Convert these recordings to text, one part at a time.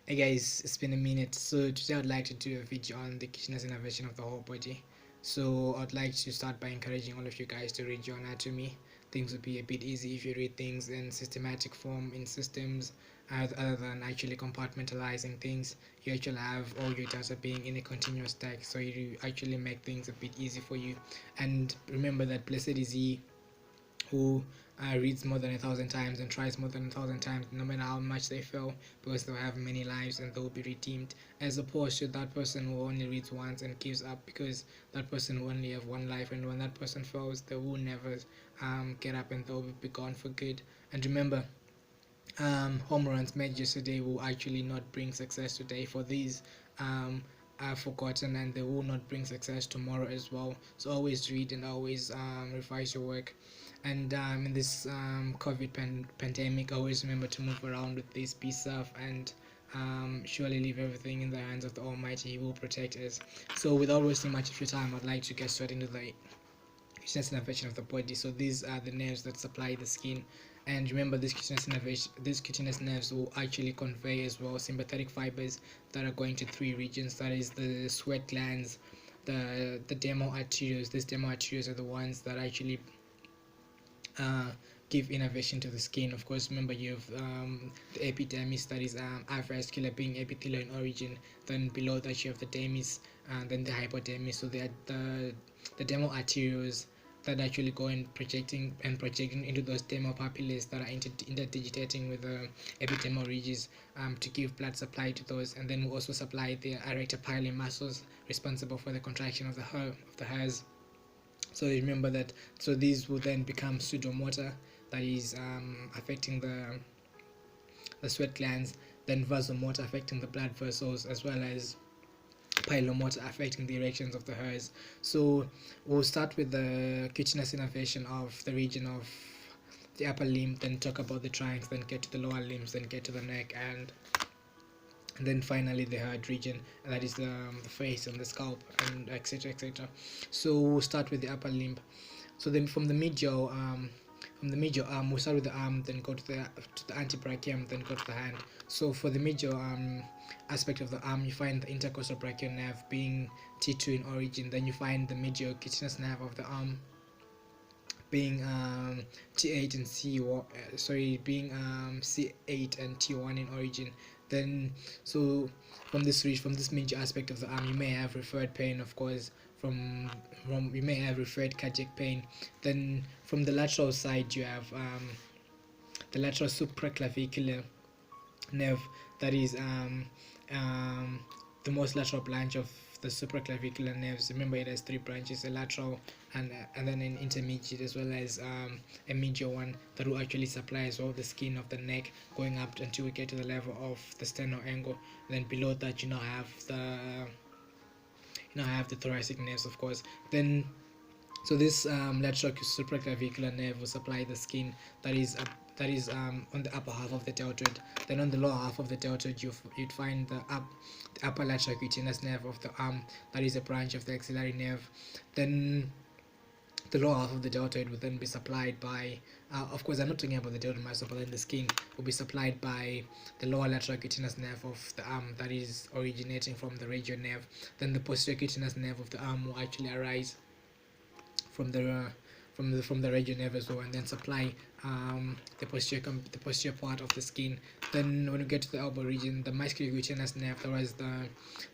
Hey guys, it's been a minute. So today I'd like to do a video on the cutaneous innervation of the whole body. So I'd like to start by encouraging all of you guys to read your anatomy. Things would be a bit easy if you read things in systematic form, in systems, other than actually compartmentalizing things. You actually have all your data being in a continuous stack, so you actually make things a bit easy for you. And remember that blessed is he who reads more than 1,000 times and tries more than 1,000 times, no matter how much they fail, because they'll have many lives and they'll be redeemed. As opposed to that person who only reads once and gives up, because that person will only have one life, and when that person fails, they will never get up and they'll be gone for good. And remember, home runs made yesterday will actually not bring success today. For these are forgotten, and they will not bring success tomorrow as well. So always read and always revise your work. And in this COVID pandemic, always remember to move around with this, be safe, and surely leave everything in the hands of the Almighty. He will protect us. So without wasting much of your time, I'd like to get straight into the cutaneous innervation of the body. So these are the nerves that supply the skin. And remember, these cutaneous nerves will actually convey as well sympathetic fibers that are going to three regions. That is the sweat glands, the dermal arterioles. These dermal arterioles are the ones that actually uh, give innervation to the skin. Of course, remember you have the epidermis, that is avascular, being epithelial in origin. Then below that you have the dermis, and then the hypodermis. So they are the dermal arterioles that actually go and projecting into those dermal papillae that are interdigitating with the epidermal ridges to give blood supply to those. And then we also supply the erector pili muscles responsible for the contraction of the hairs. So remember that. So these will then become pseudomotor, that is affecting the sweat glands, then vasomotor affecting the blood vessels, as well as pilomotor affecting the erections of the hairs. So we'll start with the cutaneous innervation of the region of the upper limb, then talk about the trunks, then get to the lower limbs, then get to the neck, and then finally the head region, and that is the face and the scalp, and etc, etc. So we'll start with the upper limb. So then from the medial arm, we'll start with the arm, then go to the antebrachium, then go to the hand. So for the medial aspect of the arm, you find the intercostal brachial nerve being T2 in origin. Then you find the medial cutaneous nerve of the arm being T8 and being C8 and T1 in origin. Then so from this major aspect of the arm, you may have referred pain, of course. From you may have referred cardiac pain. Then from the lateral side, you have the lateral supraclavicular nerve, that is the most lateral branch of the supraclavicular nerves. Remember, it has three branches: a lateral, and then an intermediate, as well as a medial one that will actually supply as well the skin of the neck, going up until we get to the level of the sternal angle. And then below that, you now have the thoracic nerves, of course. Then so this lateral supraclavicular nerve will supply the skin that is on the upper half of the deltoid. Then on the lower half of the deltoid, you'd find the upper lateral cutaneous nerve of the arm, that is a branch of the axillary nerve. Then the lower half of the deltoid will then be supplied by, of course, I'm not talking about the deltoid muscle, but then the skin will be supplied by the lower lateral cutaneous nerve of the arm, that is originating from the radial nerve. Then the posterior cutaneous nerve of the arm will actually arise from the radial nerve as well, and then supply the posterior part of the skin. Then when we get to the elbow region, the musculocutaneous nerve, that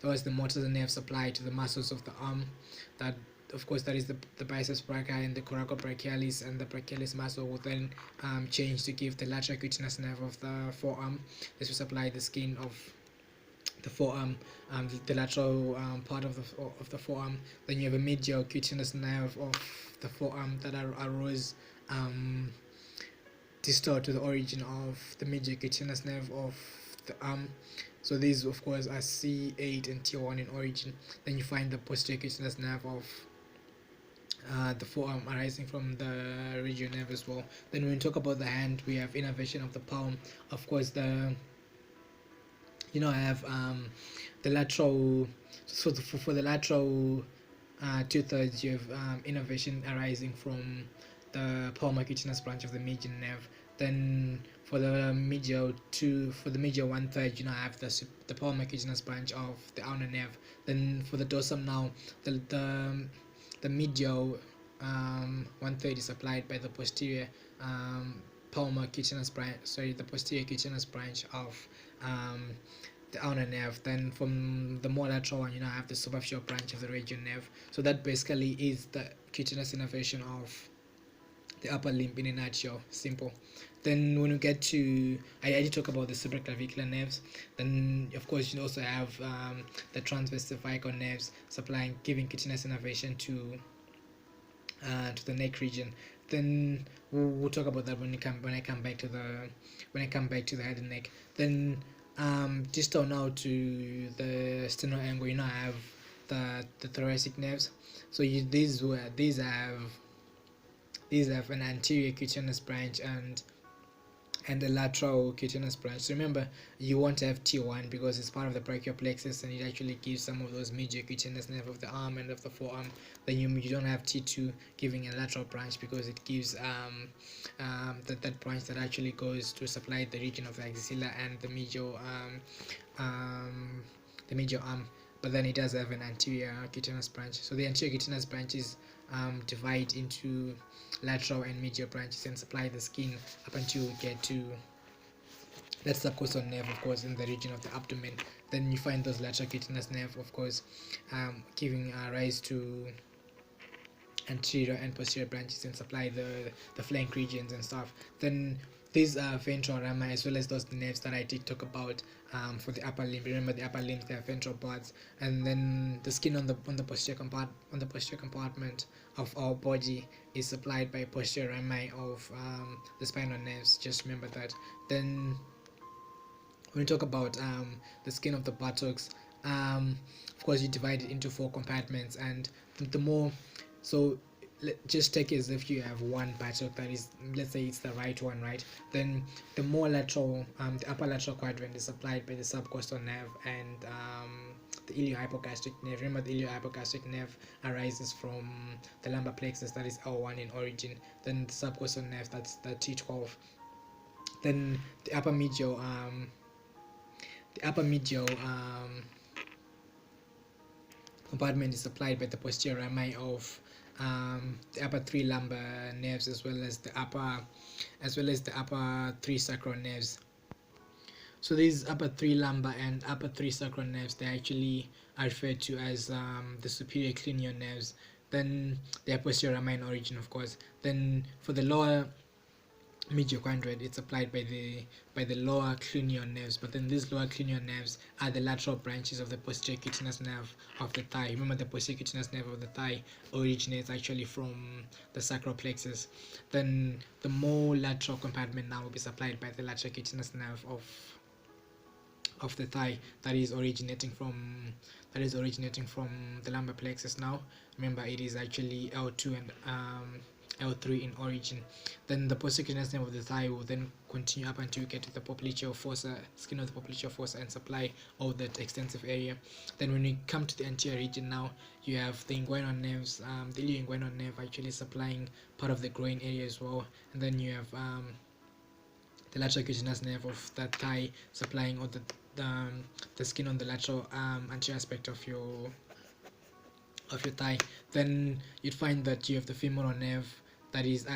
was the motor nerve supply to the muscles of the arm. That, of course, that is the biceps brachii and the coracobrachialis, and the brachialis muscle will then change to give the lateral cutaneous nerve of the forearm. This will supply the skin of the forearm, the lateral part of the forearm. Then you have a medial cutaneous nerve of the forearm that arose distal to the origin of the medial cutaneous nerve of the arm. So these, of course, are C8 and T1 in origin. Then you find the posterior cutaneous nerve of the forearm arising from the radial nerve as well. Then when we talk about the hand, we have innervation of the palm. Of course, I have the lateral. So for the lateral two-thirds, you have innervation arising from the palmar cutaneous branch of the median nerve. Then for the medial 1/3, I have the palmar cutaneous branch of the ulnar nerve. Then for the dorsum now, the medial 1/3 is supplied by the posterior palmar cutaneous branch. Sorry, the posterior cutaneous branch of um, the ulnar nerve. Then from the more lateral one, I have the superficial branch of the radial nerve. So that basically is the cutaneous innervation of the upper limb in a nutshell. Simple. Then when we get to, I did talk about the supraclavicular nerves. Then of course you also have the transverse cervical nerves giving cutaneous innervation to the neck region. Then we'll talk about that when I come back to the head and neck. Then distal now to the sternal angle, I have the thoracic nerves. So these have an anterior cutaneous branch and the lateral cutaneous branch. So remember, you want to have T1 because it's part of the brachial plexus, and it actually gives some of those medial cutaneous nerve of the arm and of the forearm. Then you don't have T2 giving a lateral branch because it gives that branch that actually goes to supply the region of the axilla and the medial arm. But then it does have an anterior cutaneous branch. So the anterior cutaneous branches divide into lateral and medial branches and supply the skin up until you get to that subcostal nerve, of course, in the region of the abdomen. Then you find those lateral cutaneous nerve, of course, giving rise to anterior and posterior branches and supply the flank regions and stuff. Then these are ventral rama as well as those nerves that I did talk about for the upper limb. Remember, the upper limbs, they are ventral parts, and then the skin on the posterior compartment of our body is supplied by posterior rami of the spinal nerves. Just remember that. Then when we talk about the skin of the buttocks, of course you divide it into 4 compartments, and the more, so just take it as if you have one buttock that is, let's say it's the right one, right? Then the more lateral, the upper lateral quadrant is supplied by the subcostal nerve and the iliohypogastric nerve. Remember, the iliohypogastric nerve arises from the lumbar plexus, that is L1 in origin. Then the subcostal nerve, that's the T12. Then the upper medial compartment is supplied by the posterior rami of the upper 3 lumbar nerves as well as the upper 3 sacral nerves. So these upper 3 lumbar and upper 3 sacral nerves, they actually are referred to as the superior clinial nerves. Then they are posterior rami in origin, of course. Then for the lower medial quadrant, it's supplied by the lower clinial nerves, but then these lower clinial nerves are the lateral branches of the posterior cutaneous nerve of the thigh. Remember, the posterior cutaneous nerve of the thigh originates actually from the sacral plexus. Then the more lateral compartment now will be supplied by the lateral cutaneous nerve of the thigh, that is originating from the lumbar plexus. Now remember, it is actually L2 and L3 in origin. Then the posterior cutaneous nerve of the thigh will then continue up until you get to the popliteal fossa, skin of the popliteal fossa, and supply all that extensive area. Then when we come to the anterior region now, you have the inguinal nerves, the ilioinguinal nerve actually supplying part of the groin area as well, and then you have the lateral cutaneous nerve of the thigh supplying all the skin on the lateral anterior aspect of your thigh. Then you'd find that you have the femoral nerve that is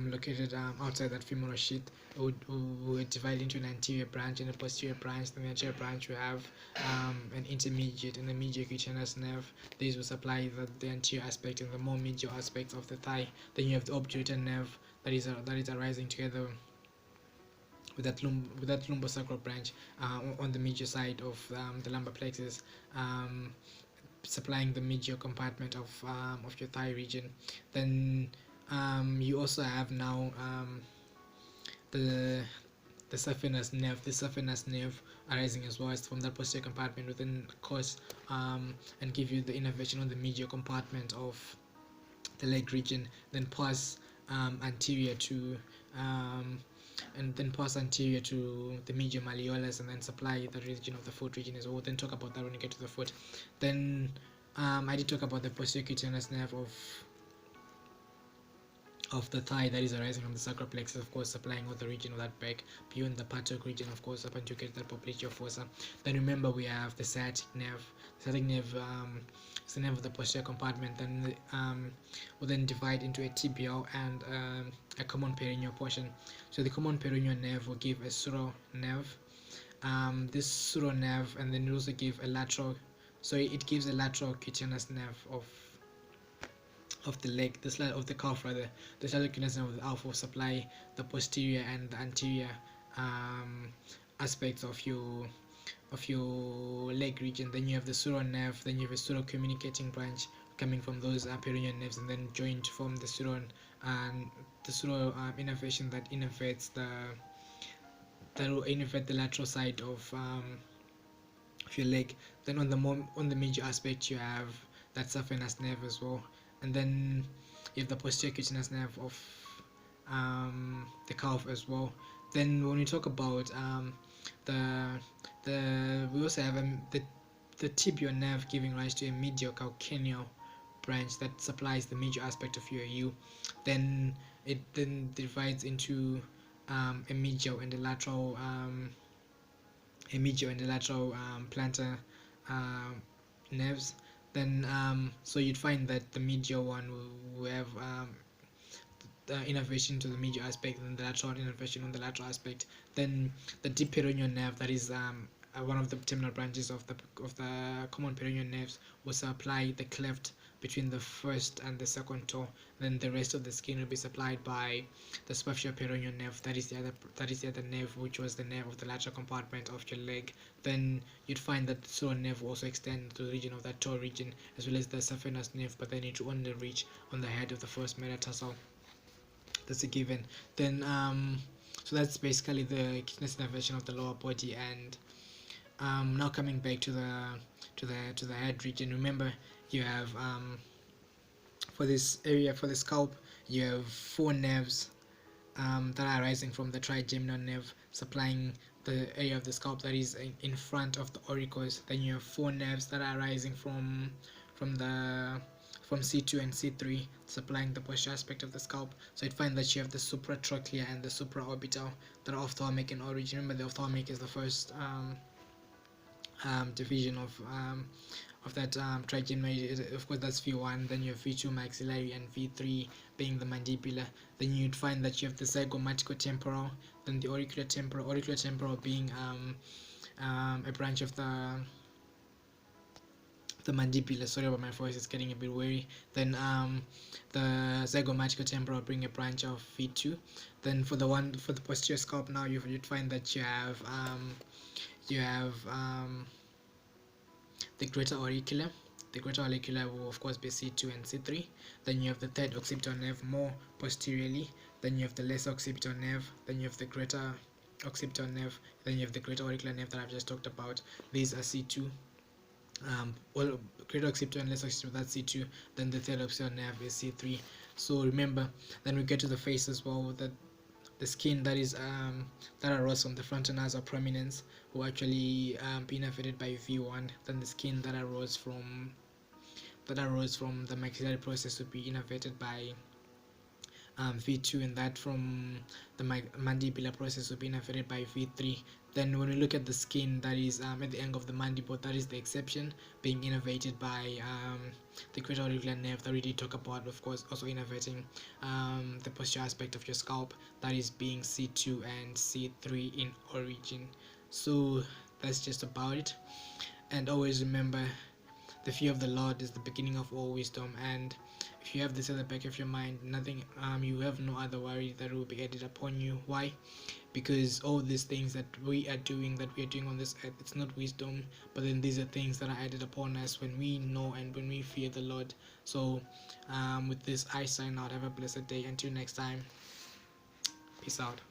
located outside that femoral sheath. Would divide into an anterior branch and a posterior branch. In the anterior branch, you have an intermediate and a medial cutaneous nerve. These will supply the anterior aspect and the more medial aspects of the thigh. Then you have the obturator nerve that is arising together with that lumbosacral branch on the medial side of the lumbar plexus, supplying the medial compartment of your thigh region. Then you also have now the saphenous nerve. The saphenous nerve arising as well as from that posterior compartment within cause and give you the innervation on the medial compartment of the leg region. Then pass anterior to the medial malleolus, and then supply the region of the foot region as well. We'll then talk about that when you get to the foot. Then I did talk about the posterior cutaneous nerve of the thigh that is arising from the sacral plexus, of course, supplying all the region of that back beyond the buttock region, of course, up until you get that popliteal fossa. Then remember we have the sciatic nerve. The sciatic nerve is the nerve of the posterior compartment. Then will then divide into a tibial and a common peroneal portion. So the common peroneal nerve will give a pseudo nerve. This pseudo nerve, and then it also give a lateral. So it gives a lateral cutaneous nerve of the leg, the slide of the calf rather. The lateral cutaneous nerve of the alpha will supply the posterior and the anterior aspects of your leg region. Then you have the pseudo nerve. Then you have a pseudo communicating branch coming from those peroneal nerves, and then joined to form the pseudo and the pseudo innervation that innervates that will innervate the lateral side of your leg. Then on the major aspect you have that saphenous nerve as well, and then you have the posterior cutaneous nerve of the calf as well. Then when we talk about the we also have the tibial nerve giving rise to a medial calcaneal branch that supplies the major aspect of your U. Then it then divides into a medial and a lateral plantar nerves. Then so you'd find that the medial one will have the innervation to the medial aspect, and the lateral innervation on the lateral aspect. Then the deep peroneal nerve, that is one of the terminal branches of the common peroneal nerves, will supply the cleft between the first and the second toe. Then the rest of the skin will be supplied by the superficial peroneal nerve. That is the other nerve, which was the nerve of the lateral compartment of your leg. Then you'd find that the pseudo nerve will also extend to the region of that toe region, as well as the saphenous nerve, but then it will only reach on the head of the first metatarsal. That's a given. Then so that's basically the cutaneous innervation of the lower body. And now coming back to the head region, remember you have for this area, for the scalp, you have four nerves that are arising from the trigeminal nerve, supplying the area of the scalp that is in front of the auricles. Then you have four nerves that are arising from C2 and C3, supplying the posterior aspect of the scalp. So you'd find that you have the supratrochlear and the supraorbital that are ophthalmic in origin. Remember, the ophthalmic is the first division of that trigeminal. Of course, that's V1. Then you have V2 maxillary, and V3 being the mandibular. Then you'd find that you have the zygomaticotemporal, then the auriculotemporal being a branch of the mandibular. Sorry about my voice, it's getting a bit weary. Then the zygomaticotemporal bring a branch of V2. Then for the posterior scalp, now you'd find that you have the greater auricular. The greater auricular will of course be C2 and C3. Then you have the third occipital nerve more posteriorly. Then you have the lesser occipital nerve. Then you have the greater occipital nerve. Then you have the greater auricular nerve that I've just talked about. These are C2. Well, greater occipital and lesser occipital, that's C2. Then the third occipital nerve is C3. So remember, then we get to the face as well, that the skin that arose from the frontal nasal prominence will actually be innervated by V1. Then the skin that arose from the maxillary process would be innervated by V2, and that from the mandibular process will be innervated by V3. Then when we look at the skin that is at the angle of the mandible, that is the exception, being innervated by the greater auricular nerve that we did talk about, of course, also innervating the posterior aspect of your scalp, that is being C2 and C3 in origin. So that's just about it. And always remember, the fear of the Lord is the beginning of all wisdom. And if you have this at the back of your mind, nothing you have no other worry that will be added upon you. Why? Because all these things that we are doing on this earth, it's not wisdom, but then these are things that are added upon us when we know and when we fear the Lord. So with this, I sign out. Have a blessed day. Until next time, peace out.